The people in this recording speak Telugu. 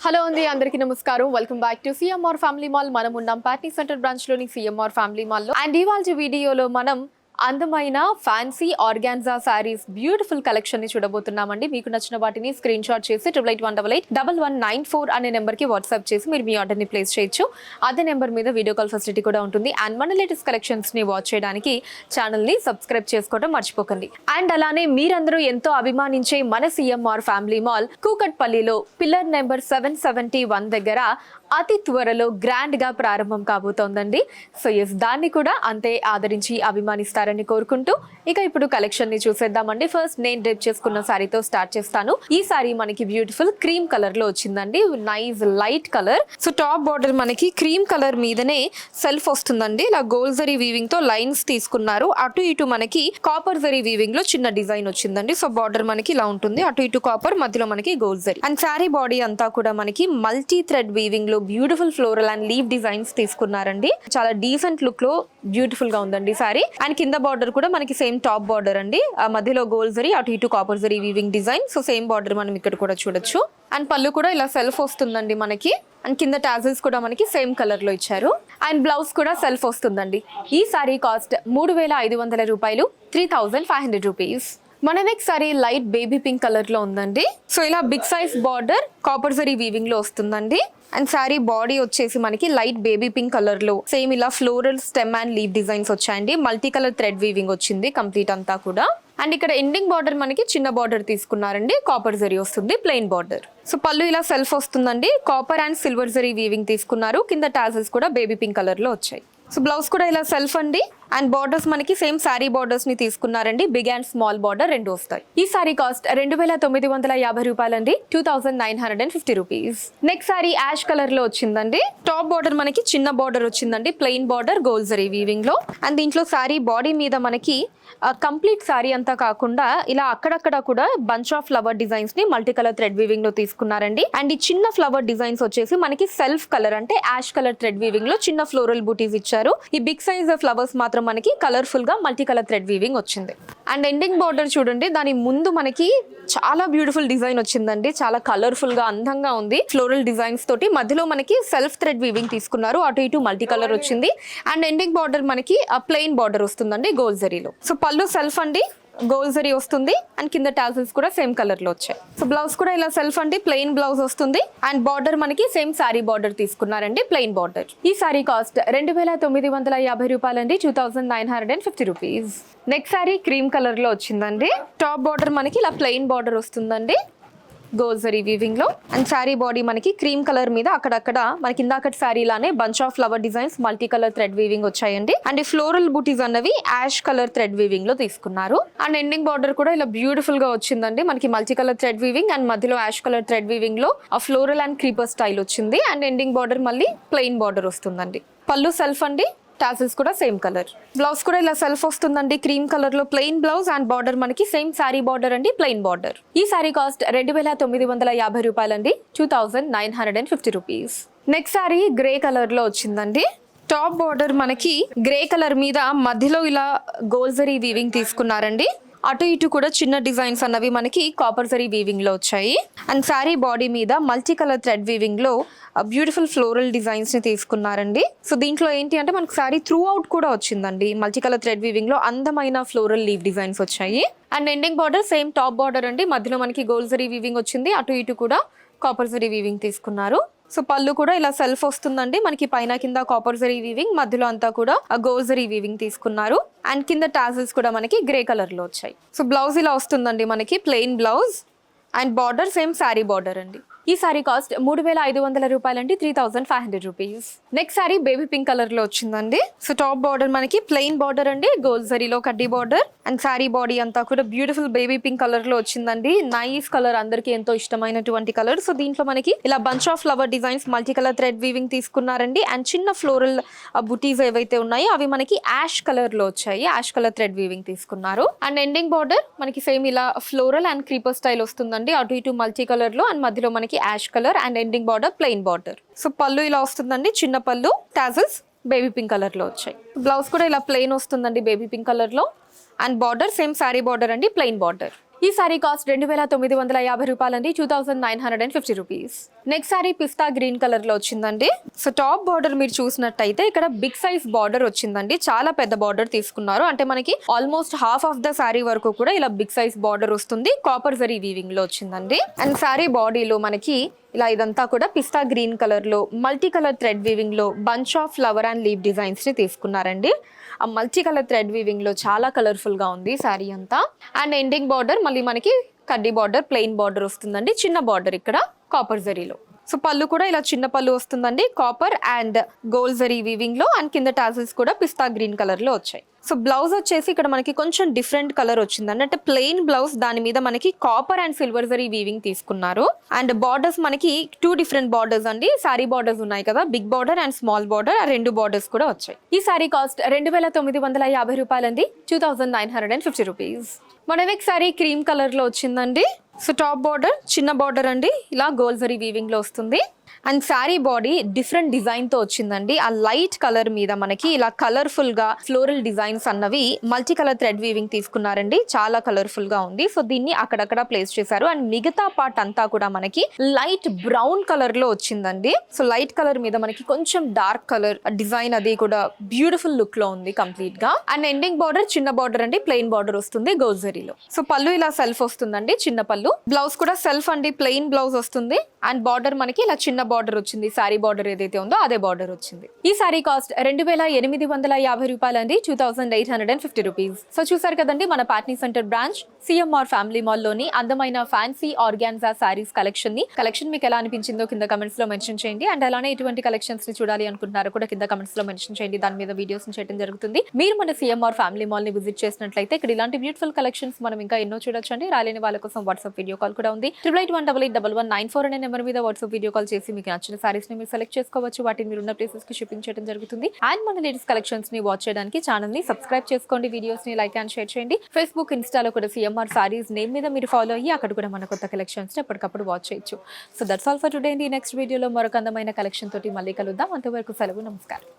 హలో అండి, అందరికీ నమస్కారం. Welcome back to CMR family mall. మనం ఉన్నాం ప్యాట్నీ సెంటర్ బ్రాంచ్ లోని సిఎంఆర్ ఫ్యామిలీ మాల్ లో. అండ్ ఇవాళ వీడియోలో మనం అందమైన fancy organza saris beautiful collection ని చూడబోతున్నామండి. మీకు నచ్చిన వాటిని స్క్రీన్ షాట్ చేసి 8818881194 అనే నెంబర్ కి వాట్సాప్ చేసి మీరు మీ ఆర్డర్ ని ప్లేస్ చేయొచ్చు. అదే నెంబర్ మీద వీడియో కాల్ ఫెసిలిటీ కూడా ఉంటుంది. అండ్ మన లేటెస్ట్ కలెక్షన్స్ ని వాచ్ చేయడానికి ఛానల్ ని సబ్స్క్రైబ్ చేసుకోవడం మర్చిపోకండి. అండ్ అలానే మీరందరూ ఎంతో అభిమానించే మన సిఎంఆర్ ఫ్యామిలీ మాల్ కూకట్పల్లిలో పిల్లర్ నెంబర్ 771 దగ్గర అతి త్వరలో గ్రాండ్ గా ప్రారంభం కాబోతోందండి. సో ఎస్, దాన్ని కూడా అంతే ఆదరించి అభిమానిస్తారని కోరుకుంటూ ఇక ఇప్పుడు కలెక్షన్ ని చూసేద్దామండి. ఫస్ట్ నేను డ్రేప్ చేసుకున్న సారీతో స్టార్ట్ చేస్తాను. ఈ సారీ మనకి బ్యూటిఫుల్ క్రీమ్ కలర్ లో వచ్చిందండి. Nice light colour. So top border మనకి క్రీమ్ కలర్ మీదనే సెల్ఫ్ వస్తుందండి. ఇలా గోల్డ్ జరీ వీవింగ్ తో లైన్స్ తీసుకున్నారు. అటు ఇటు మనకి కాపర్ జరీ వీవింగ్ లో చిన్న డిజైన్ వచ్చిందండి. సో బార్డర్ మనకి ఇలా ఉంటుంది. అటు ఇటు కాపర్, మధ్యలో మనకి gold zari. And sari body అంతా కూడా మనకి మల్టీ థ్రెడ్ వీవింగ్ లో beautiful floral and leave designs తీసుకున్నారండి. చాలా డీసెంట్ లుక్ లో బ్యూటిఫుల్ గా ఉందండి సారీ. అండ్ కింద బార్డర్ కూడా మనకి సేమ్ టాప్ బార్డర్ అండి. మధ్యలో గోల్డ్ జరీ, అటు ఇటు copper zari weaving design. So same border మనం ఇక్కడ కూడా చూడొచ్చు. అండ్ పళ్ళు కూడా ఇలా సెల్ఫ్ వస్తుందండి మనకి. అండ్ కింద టాజిల్స్ కూడా మనకి సేమ్ కలర్ లో ఇచ్చారు. అండ్ బ్లౌజ్ కూడా సెల్ఫ్ వస్తుందండి. ఈ సారీ కాస్ట్ 3500 రూపాయలు, 3500 రూపీస్. మన next sari light baby pink colour లో ఉందండి. సో ఇలా big size border copper zari weaving లో వస్తుందండి. అండ్ సారీ బాడీ వచ్చేసి మనకి లైట్ బేబీ పింక్ కలర్ లో సేమ్ ఇలా floral stem and leave designs వచ్చాయండి. మల్టీ కలర్ థ్రెడ్ వీవింగ్ వచ్చింది కంప్లీట్ అంతా కూడా. అండ్ ఇక్కడ ఎండింగ్ బార్డర్ మనకి చిన్న బార్డర్ తీసుకున్నారండి. కాపర్ జరీ వస్తుంది, ప్లెయిన్ బార్డర్. సో పళ్ళు ఇలా సెల్ఫ్ వస్తుందండి. Copper and silver zari weaving తీసుకున్నారు. కింద టాజల్స్ కూడా బేబీ పింక్ కలర్ లో వచ్చాయి. సో బ్లౌజ్ కూడా ఇలా సెల్ఫ్ అండి. అండ్ బార్డర్స్ మనకి సేమ్ సారీ బార్డర్స్ ని తీసుకున్నారండి. బిగ్ అండ్ స్మాల్ బార్డర్ రెండు వస్తాయి. ఈ సారీ కాస్ట్ 2950 రూపాయలండి, 2950 rupees. Next sari ash colour లో వచ్చిందండి. టాప్ బార్డర్ మనకి చిన్న బార్డర్ వచ్చిందండి, plain border gold zari weaving లో. అండ్ దీంట్లో సారీ బాడీ మీద మనకి కంప్లీట్ సారీ అంతా కాకుండా ఇలా అక్కడక్కడ కూడా బంచ్ ఆఫ్ ఫ్లవర్ డిజైన్స్ ని మల్టీ కలర్ థ్రెడ్ వీవింగ్ లో తీసుకున్నారండి. అండ్ ఈ చిన్న ఫ్లవర్ డిజైన్స్ వచ్చేసి మనకి సెల్ఫ్ కలర్ అంటే యాష్ కలర్ థ్రెడ్ వీవింగ్ లో చిన్న ఫ్లోరల్ బూటీస్ ఇచ్చారు. ఈ బిగ్ సైజ్ ఫ్లవర్స్ మాత్రం మనకి కలర్ఫుల్ గా మల్టీ కలర్ థ్రెడ్ వీవింగ్ వచ్చింది. అండ్ ఎండింగ్ బార్డర్ చూడండి, దాని ముందు మనకి చాలా బ్యూటిఫుల్ డిజైన్ వచ్చిందండి. చాలా కలర్ఫుల్ గా అందంగా ఉంది. ఫ్లోరల్ డిజైన్స్ తోటి మధ్యలో మనకి సెల్ఫ్ థ్రెడ్ వీవింగ్ తీసుకున్నారు. అటు ఇటు మల్టీ కలర్ వచ్చింది. అండ్ ఎండింగ్ బార్డర్ మనకి ప్లెయిన్ బార్డర్ వస్తుందండి గోల్డ్ జరీలో. సో పళ్ళు సెల్ఫ్ అండి, గోల్డ్ జరీ వస్తుంది. అండ్ కింద టాజిల్స్ కూడా సేమ్ కలర్ లో వచ్చాయి. సో బ్లౌజ్ కూడా ఇలా సెల్ఫ్ అండి, ప్లెయిన్ బ్లౌజ్ వస్తుంది. అండ్ బార్డర్ మనకి సేమ్ సారీ బార్డర్ తీసుకున్నారండి, ప్లెయిన్ బార్డర్. ఈ సారీ కాస్ట్ 2950 రూపాయలండి, 2950 rupees. Next sorry cream colour లో వచ్చిందండి. టాప్ బార్డర్ మనకి ఇలా ప్లెయిన్ బార్డర్ వస్తుందండి గోల్డ్ జరీ వీవింగ్ లో. అండ్ సారీ బాడీ మనకి క్రీమ్ కలర్ మీద అక్కడక్కడ మనకి ఇందాకటి సారీ లానే bunch of flower designs multi colour thread weaving వచ్చాయండి. అండ్ ఈ ఫ్లోరల్ బూటీస్ అన్నవి యాష్ కలర్ థ్రెడ్ వీవింగ్ లో తీసుకున్నారు. అండ్ ఎండింగ్ బార్డర్ కూడా ఇలా బ్యూటిఫుల్ గా వచ్చిందండి. మనకి multi colour thread weaving and మధ్యలో యాష్ కలర్ థ్రెడ్ వీవింగ్ లో ఆ ఫ్లోరల్ అండ్ క్రీపర్ స్టైల్ వచ్చింది. అండ్ ఎండింగ్ బార్డర్ మళ్ళీ ప్లెయిన్ బార్డర్ వస్తుందండి. పళ్ళు సెల్ఫ్ అండి, టాసిల్స్ కూడా సేమ్ కలర్. బ్లౌజ్ కూడా ఇలా సెల్ఫ్ వస్తుందండి, క్రీమ్ కలర్ లో ప్లెయిన్ బ్లౌజ్. అండ్ బార్డర్ మనకి సేమ్ సారీ బార్డర్ అండి, ప్లెయిన్ బార్డర్. ఈ సారీ కాస్ట్ 2950 రూపాయలండి, 2950 rupees. Next sorry grey colour లో వచ్చిందండి. టాప్ బార్డర్ మనకి గ్రే కలర్ మీద మధ్యలో ఇలా గోల్డ్ జరీ వీవింగ్ తీసుకున్నారండి. అటు ఇటు కూడా చిన్న డిజైన్స్ అన్నవి మనకి కాపర్ జరీ వీవింగ్ లో వచ్చాయి. అండ్ సారీ బాడీ మీద మల్టీ కలర్ థ్రెడ్ వీవింగ్ లో బ్యూటిఫుల్ ఫ్లోరల్ డిజైన్స్ ని తీసుకున్నారండి. సో దీంట్లో ఏంటి అంటే మనకి సారీ త్రూ అవుట్ కూడా వచ్చిందండి. మల్టీ కలర్ థ్రెడ్ వీవింగ్ లో అందమైన ఫ్లోరల్ లీవ్ డిజైన్స్ వచ్చాయి. And ending border same top border అండి. మధ్యలో మనకి గోల్డ్ జరీ వీవింగ్ వచ్చింది. అటు ఇటు కూడా కాపర్ జరీ వీవింగ్ తీసుకున్నారు. సో పళ్ళు కూడా ఇలా సెల్ఫ్ వస్తుందండి. మనకి పైన కింద కాపర్ జరీ వీవింగ్, మధ్యలో అంతా కూడా గోల్డ్ జరీ వీవింగ్ తీసుకున్నారు. అండ్ కింద టాజిల్స్ కూడా మనకి గ్రే కలర్ లో వచ్చాయి. సో బ్లౌజ్ ఇలా వస్తుందండి మనకి, plain blouse. And border same sorry border అండి. ఈ సారీ కాస్ట్ 3500 రూపాయలండి, 3500 rupees. Next sorry baby pink colour లో వచ్చిందండి. సో టాప్ బార్డర్ మనకి ప్లెయిన్ బార్డర్ అండి, గోల్డ్ జరీలో కడ్డీ బార్డర్. అండ్ సారీ బాడీ అంతా కూడా బ్యూటిఫుల్ బేబీ పింక్ కలర్ లో వచ్చిందండి. నైస్ కలర్, అందరికి ఎంతో ఇష్టమైనటువంటి కలర్. సో దీంట్లో మనకి ఇలా bunch of flower designs multi colour thread weaving తీసుకున్నారండి. అండ్ చిన్న ఫ్లోరల్ బుటీస్ ఏవైతే ఉన్నాయో అవి మనకి యాష్ కలర్ లో వచ్చాయి. యాష్ కలర్ థ్రెడ్ వీవింగ్ తీసుకున్నారు. అండ్ ఎండింగ్ బార్డర్ మనకి సేమ్ ఇలా ఫ్లోరల్ అండ్ క్రీపర్ స్టైల్ వస్తుందండి. అటు ఇటు మల్టీ కలర్ లో. అండ్ మధ్యలో మనకి ash colour. And ending border plain border. So pallu ఇలా వస్తుందండి, చిన్న పళ్ళు. టాజిల్స్ బేబీ పింక్ కలర్ లో వచ్చాయి. బ్లౌజ్ కూడా ఇలా ప్లెయిన్ వస్తుందండి బేబీ పింక్ కలర్ లో. And border same sorry border అండి, ప్లెయిన్ బార్డర్. ఈ సారీ కాస్ట్ 2950 రూపాయలండి, 2950 రూపీస్. నెక్స్ట్ సారీ పిస్తా గ్రీన్ కలర్ లో వచ్చిందండి. సో టాప్ బార్డర్ మీరు చూసినట్టయితే ఇక్కడ బిగ్ సైజ్ బార్డర్ వచ్చిందండి. చాలా పెద్ద బార్డర్ తీసుకున్నారు. అంటే మనకి almost half of the sorry వరకు కూడా ఇలా బిగ్ సైజ్ బార్డర్ వస్తుంది. కాపర్ జరీ వీవింగ్ లో వచ్చిందండి. అండ్ సారీ బాడీలో మనకి ఇలా ఇదంతా కూడా పిస్తా గ్రీన్ కలర్ లో మల్టీ కలర్ థ్రెడ్ వీవింగ్ లో bunch of flower and leave designs ని తీసుకున్నారండి. ఆ మల్టీ కలర్ థ్రెడ్ వీవింగ్ లో చాలా కలర్ఫుల్ గా ఉంది సారీ అంతా. అండ్ ఎండింగ్ బార్డర్ మళ్ళీ మనకి కడ్డీ బార్డర్, ప్లెయిన్ బార్డర్ వస్తుందండి. చిన్న బార్డర్ ఇక్కడ కాపర్ జరీలో. సో పళ్ళు కూడా ఇలా చిన్న పళ్ళు వస్తుందండి. Copper and gold zari weaving లో అండ్ కింద టాజిల్స్ కూడా పిస్తా గ్రీన్ కలర్ లో వచ్చాయి. సో బ్లౌజ్ వచ్చేసి ఇక్కడ మనకి కొంచెం డిఫరెంట్ కలర్ వచ్చిందండి. అంటే ప్లెయిన్ బ్లౌజ్, దాని మీద మనకి copper and silver zari weaving తీసుకున్నారు. అండ్ బార్డర్స్ మనకి 2 డిఫరెంట్ బార్డర్స్ అండి. సారీ బార్డర్స్ ఉన్నాయి కదా, big border and small border, ఆ 2 బార్డర్స్ కూడా వచ్చాయి. ఈ సారీ కాస్ట్ 2950 రూపాయలండి, 2950 రూపీస్. మన నెక్స్ట్ సారీ క్రీమ్ కలర్ లో వచ్చిందండి. సో టాప్ బార్డర్ చిన్న బార్డర్ అండి, ఇలా గోల్డ్ జరీ వీవింగ్ లో వస్తుంది. And sari body different design తో వచ్చిందండి. ఆ లైట్ కలర్ మీద మనకి ఇలా కలర్ఫుల్ గా ఫ్లోరల్ డిజైన్స్ అన్నవి మల్టీ కలర్ థ్రెడ్ వీవింగ్ తీసుకున్నారండి. చాలా కలర్ఫుల్ గా ఉంది. సో దీన్ని అక్కడక్కడ ప్లేస్ చేశారు. అండ్ మిగతా పార్ట్ అంతా కూడా మనకి లైట్ బ్రౌన్ కలర్ లో వచ్చిందండి. సో లైట్ కలర్ మీద మనకి కొంచెం డార్క్ కలర్ డిజైన్, అది కూడా బ్యూటిఫుల్ లుక్ లో ఉంది కంప్లీట్ గా. అండ్ ఎండింగ్ బార్డర్ చిన్న బార్డర్ అండి, ప్లెయిన్ బార్డర్ వస్తుంది గోల్డ్ జరీలో. సో పళ్ళు ఇలా సెల్ఫ్ వస్తుందండి, చిన్న పళ్ళు. బ్లౌజ్ కూడా సెల్ఫ్ అండి, ప్లెయిన్ బ్లౌజ్ వస్తుంది. అండ్ బార్డర్ మనకి ఇలా చిన్న బార్డర్ వచ్చింది. సారీ బార్డర్ ఏదైతే ఉందో అదే బార్డర్ వచ్చింది. ఈ సారీ కాస్ట్ 2850 రూపాయలండి, 2850 రూపీస్. సో చూసారు కదండి మన Patny centre branch CMR family mall లోని అందమైన ఫ్యాన్సీ ఆర్గాన్జా సారీస్ కలెక్షన్ మీకు ఎలా అనిపించిందో కింద కమెంట్స్ లో మెన్షన్ చేయండి. అండ్ అలానే ఎటువంటి కలెక్షన్స్ ని చూడాలి అనుకుంటున్నారో కూడా కింద కమెంట్స్ లో మెన్షన్ చేయండి. దాని మీద వీడియోస్ చేయడం జరుగుతుంది. మీరు మన సిఎంఆర్ ఫ్యామిలీ మాల్ ని విజిట్ చేసినట్లయితే ఇక్కడ ఇలాంటి బ్యూటిఫుల్ కలెక్షన్స్ మనం ఇంకా ఎన్నో చూడొచ్చండి. రాలేని వాళ్ళ కోసం వాట్సాప్ వీడియో కాల్ కూడా ఉంది. 8818881194 అనే నెంబర్ మీద వాట్సాప్ వీడియో కాల్ చేసి మీకు నచ్చిన సారీస్ ని మీరు సెలెక్ట్ చేసుకోవచ్చు. వాటిని మీరు ఉన్న ప్లేసెస్ కి షిప్పింగ్ చేయడం జరుగుతుంది. అండ్ మన లేటెస్ట్ కలెక్షన్స్ ని వాచ్ చేయడానికి ఛానల్ ని సబ్స్క్రైబ్ చేసుకోండి. వీడియోస్ ని లైక్ అండ్ షేర్ చేయండి. ఫేస్బుక్, ఇన్స్టాలో కూడా సిఎంఆర్ సారీస్ నేమ్ మీద మీరు ఫాలో అయ్యి అక్కడ కూడా మన కొత్త కలెక్షన్స్ ని ఎప్పటికప్పుడు వాచ్ చేయొచ్చు. So that's all for today. Next వీడియోలో మరొక అందమైన కలెక్షన్ తోటి మళ్ళీ కలుద్దాం. అంతవరకు సెలవు, నమస్కారం.